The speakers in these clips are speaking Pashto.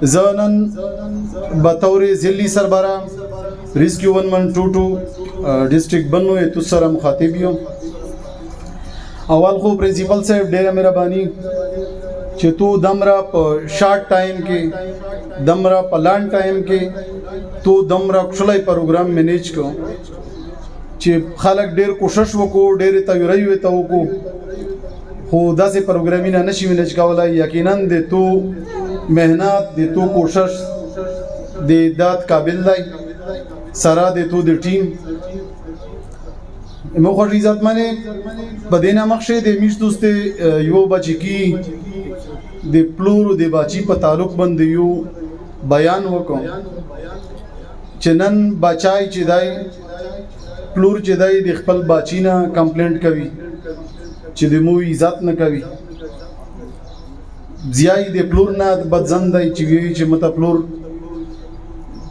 زنن بطور ضلعی سربراہ ریسکیو 1122 ڈسٹرکٹ بنو تو سره مخاطب یم. اول خو پرنسپل صاحب ډیره مهرباني چې تو دمرا په شارټ ټایم کې دمرا په لانډ ټایم کې تو دمرا خلای پروګرام مینیج کو چې خلک ډیر کوشش وکړو ډیر تیاری وته وکړو خو داسې پروګرامینه نشي مینیج کولای. یقینا د تو مهنت د تو کوشش د دات قابل دی سره د تو د ټیم مو خو عزت منه بدینا مخشه د میش دوست یو بچی کی د پلور د بچی په تعلق باندې یو بیان وکم چې نن بچای چې دای پلور چې دای د خپل بچینا کمپلینټ کوي چې د مو عزت نه کوي زیای د پلور نه بدزن دی چې وی چې مت پلور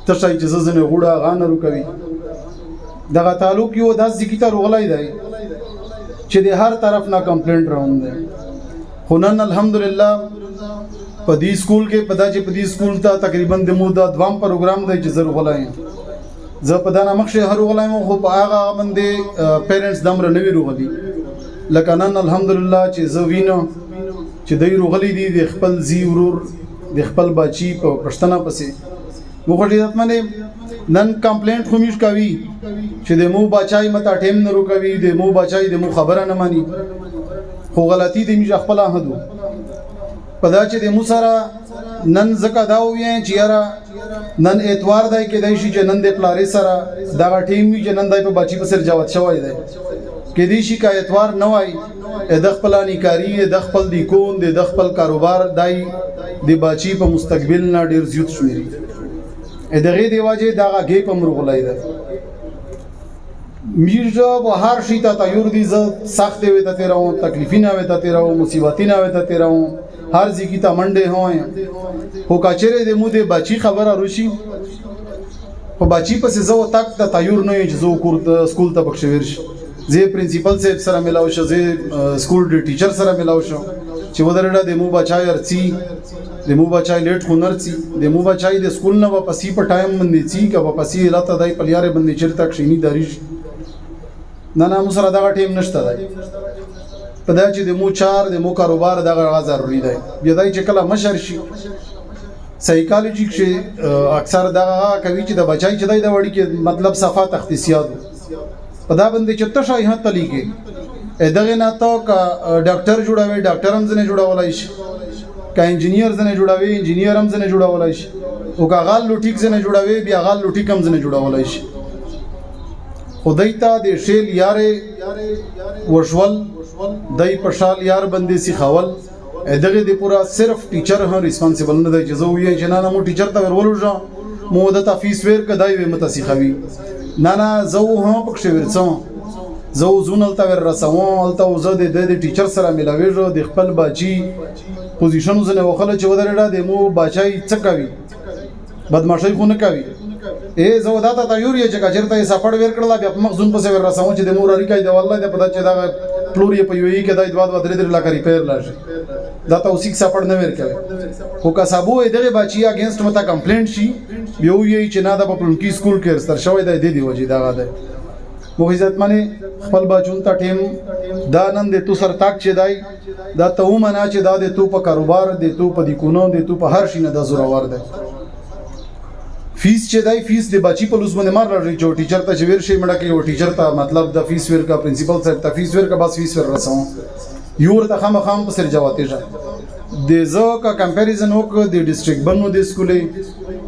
تشای چې زنه غوډه غانرو کوي دغه تعلق یو داس ذکر غلای دی چې د هر طرف نه کمپلینټ راوند دی. خو نن الحمدلله په دې سکول کې پدا چې په دې سکول ته تقریبا د مودا دوام پروګرام دی چې زر غلای زه په دانه مخشه هر غلایم خو په هغه باندې پیرنټس دمر نوی روغلی لکه نن الحمدلله چې زه وینم چې دای روغلی دي د خپل زی ورور د خپل بچی په پښتنه پسې مخړیت منه نن کمپلینټ خو میش کوي چې د مو بچای متا ټیم نه رو کوي د مو بچای د مو خبره نه مانی خو غلطی دی میش خپل احدو پدا چې د مو سره نن زکه دا وې چې یاره نن اتوار دای کې دای شي چې نن د پلاری سره دا ټیم وی چې نن دای په بچی په سر جوات شوی دی کې دی شي کا اتوار نه وای د خپل انکاری د خپل دی کون د خپل کاروبار دای د بچی په مستقبل نه ډیر زیات شمیري دغه دی واجه دغه گی په مرغلای ده میرجا به هر شي ته تیار دي ز سخت وي ته تیراو تکلیفینه وي ته تیراو مصیبتینه وي ته تیراو هر ځکی ته منډه هوای هو کچره د مو د بچی خبره روشي په بچی پس زو تک ته تیار نه یې زو کور سکول ته بخښویر شي زه پرنسپل صاحب سره ملاو شو زه سکول د ټیچر سره ملاو شو چې ودرډه د مو بچای ارچی د مو بچای لیټ خونر چی د مو بچای د سکول نه واپسی په ټایم باندې چی کا واپسی راته دای پلیاره باندې چیرته کښینی دریش نه نه مو سره دا ټیم نشته دی په دا چې د مو چار د مو کاروبار دغه ضروري دی بیا دای چې کله مشر شي سایکالوجی کې اکثر دغه کوي چې د بچای چې د وړي کې مطلب صفات اختصاص په دا باندې چې تشه یې تلی کې دغه نه تو ډاکټر جوړوي ډاکټر هم ځنه جوړولای شي کا انجینیر ځنه جوړوي انجینیر هم ځنه جوړولای شي او کا غال لوټیک ځنه جوړوي بیا غال لوټیک هم ځنه جوړولای شي خدای ته د شیل یارې وشول دای په شال یار باندې سی خول دغه دی پورا صرف ټیچر هم ریسپانسیبل نه دی چې زه وی چې نه مو ټیچر ته ورولو ځم مو د تفیس ور کدای وي متاسخوي نه زه هم پکښ ورڅم زه زونل ته ور رسوم الته زه د ټیچر سره ملاویږم د خپل بچی پوزیشن زنه وخله چې ودرېډه د مو بچای څه کوي بدمعشي خو نه کوي زه وداته تیار یې چې چرته یې سپړ ور کړل بیا په مخزون پسې ور رسوم چې د مور اړیکې دی والله د پدا چې دا پلور یې په یو کې دای دوه درې درې لا کوي پیر لاشي دا ته اوسې سپړ نه ور کوي خو کا صابو دغه بچی اگینست متا کمپلینټ شي یو یې چې نه د پلونکی سکول کې سر شوی دی دی وجې دا غاده مو عزت منه خپل بچون ته ټیم دا نن د تو سر تاک چې دای دا ته ومنه چې دا د تو په کاروبار د تو په دیکونو د تو په هر شي نه د زورور ده فیس چې دای فیس د بچی په لوز باندې مار راځي چې ټیچر ته ویر شي مړه کې او ټیچر ته مطلب د فیس ور کا پرنسپل صاحب ته فیس ور کا بس فیس ور رسو یور ته خام په سر جواتې ځه د زو کا کمپیریزن وک د ډیسټریکټ بنو د سکولې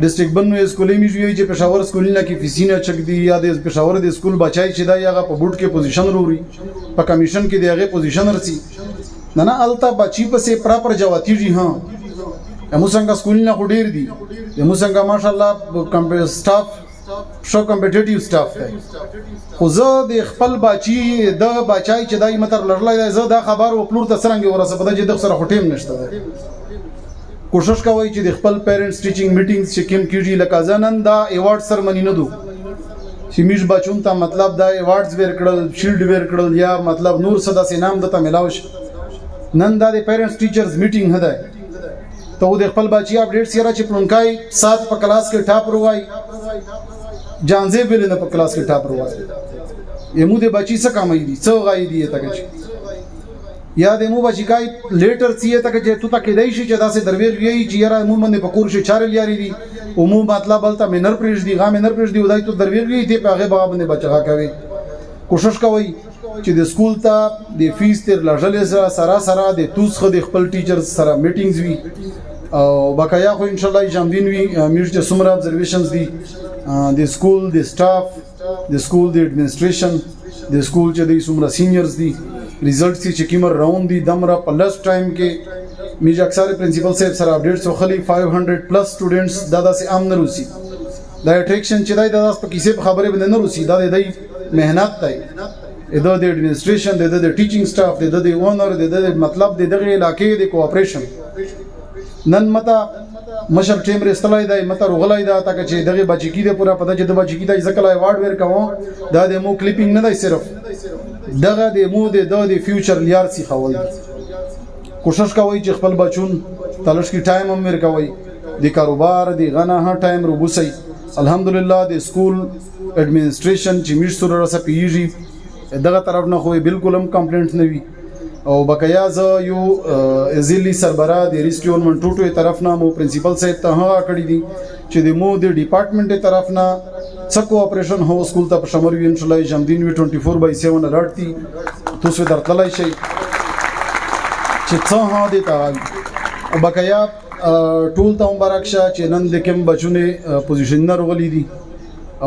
ډیسټریکټ بنو سکولې میږي چې پېښور سکولینه کې فیسینه چک دی یا د پېښور د سکول بچای چې دا هغه په بوټ کې پوزیشن وروړي په کمیشن کې دغه پوزیشن رسی نه نه الته بچی په سي پراپر جواتې جی ها مو څنګه سکولینه خډیر دي مو څنګه ماشاءالله سټاف شو کمپټیټیو سټاف دی خو زه د خپل بچی د بچای چې دای متر لړلای زه دا خبر او پلور ته څنګه ورسه په دې د سره هټیم نشته کوشش کوي چې د خپل پیرنټس ټیچینګ میټینګز چې کوم کیږي لکه ځنن دا ایوارډ سرمنی نه دو چې میش بچون ته مطلب دا ایوارډز ورکړل شیلډ ورکړل یا مطلب نور صدا سینام دته ملاوش نن دا د پیرنټس ټیچرز میټینګ هدا ته د خپل بچی اپډیټ سره چې پلونکای 7 په کلاس کې ټاپ روای جانځې بل نه په کلاس کې ټاپ روای یمو د بچی څه کمای دي څو غای دي ته کې یا د مو بچی کای لیټر سی ته کې ته کې دای شي چې داسې درویغ وی چې یاره مو باندې په کور شي چار لیاري دي عموم مطلب بلته منر پرېږ دي غا منر پرېږ دی ودای ته درویغ وی ته په هغه باندې بچا کوي کوشش کوي چې د سکول ته د فیس تر لړل سره د توس خو د خپل ټیچر سره میټینګز وی او بقایا خو ان شاء الله جامدین وی میوټ چې سمره ابزرویشنز دي د سکول د سټاف د سکول د ایڈمنسټریشن د سکول چې د سمره سینیئرز دي ریزلټ چې کیمر راوند دي دمره په لس ټایم کې میج اکثر پرنسپل صاحب سره اپډیټس وخلی 500 پلس سټوډنټس دا داسې عام نه روسي دا اټریکشن چې دا داس په کیسه خبره باندې نه روسي دا د مهنت دی د ایڈمنسټریشن د ټیچینګ سټاف د اونر د مطلب د دغه علاقې د کوآپریشن نن متا مشر ټیم رستلای دی متا رغلای دا تا چې دغه بچی کی د پورا پته چې د بچی کی د ځکه ایوارډ ورکاو دا د مو کلیپینګ نه دی صرف دغه د مو د فیوچر لیار سی خول کوشش کوي چې خپل بچون تلش کی ټایم هم ورکوي د کاروبار د غنا ها ټایم روبوسي الحمدلله د سکول ایڈمنسټریشن چې میش سره رس پیږي دغه طرف نه خو بالکل هم کمپلینټ نه وي او بقایا ز یو ازلی سربرا د ریسټیون منټوټو طرف نه مو پرنسپل صاحب ته هغه کړی دي چې د مو د ډپارټمنټ طرف نه څکو اپریشن هو سکول ته په شمر وی ان شاء الله جمدین وی 24/7 الرټ دي تاسو درتلای شي چې څه ها دي تا او بقایا ټول ته مبارک شه چې نن د کوم بچونه پوزیشن نه رغلی دي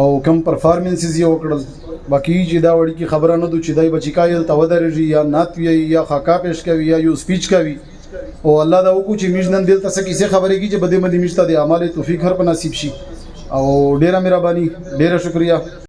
او کم پرفارمنسز یې وکړل باقی چې دا وړي کی خبره نه دو چې دای بچی کایل تو درېږي یا نات وی یا خاکا پیش کوي یا یو سپیچ کوي او الله دا وکړي چې میژ نن دل تاسو کیسه خبرې کی چې بده مدي میشته د اعمال توفیق هر په نصیب شي او ډیره مهرباني ډیره شکریا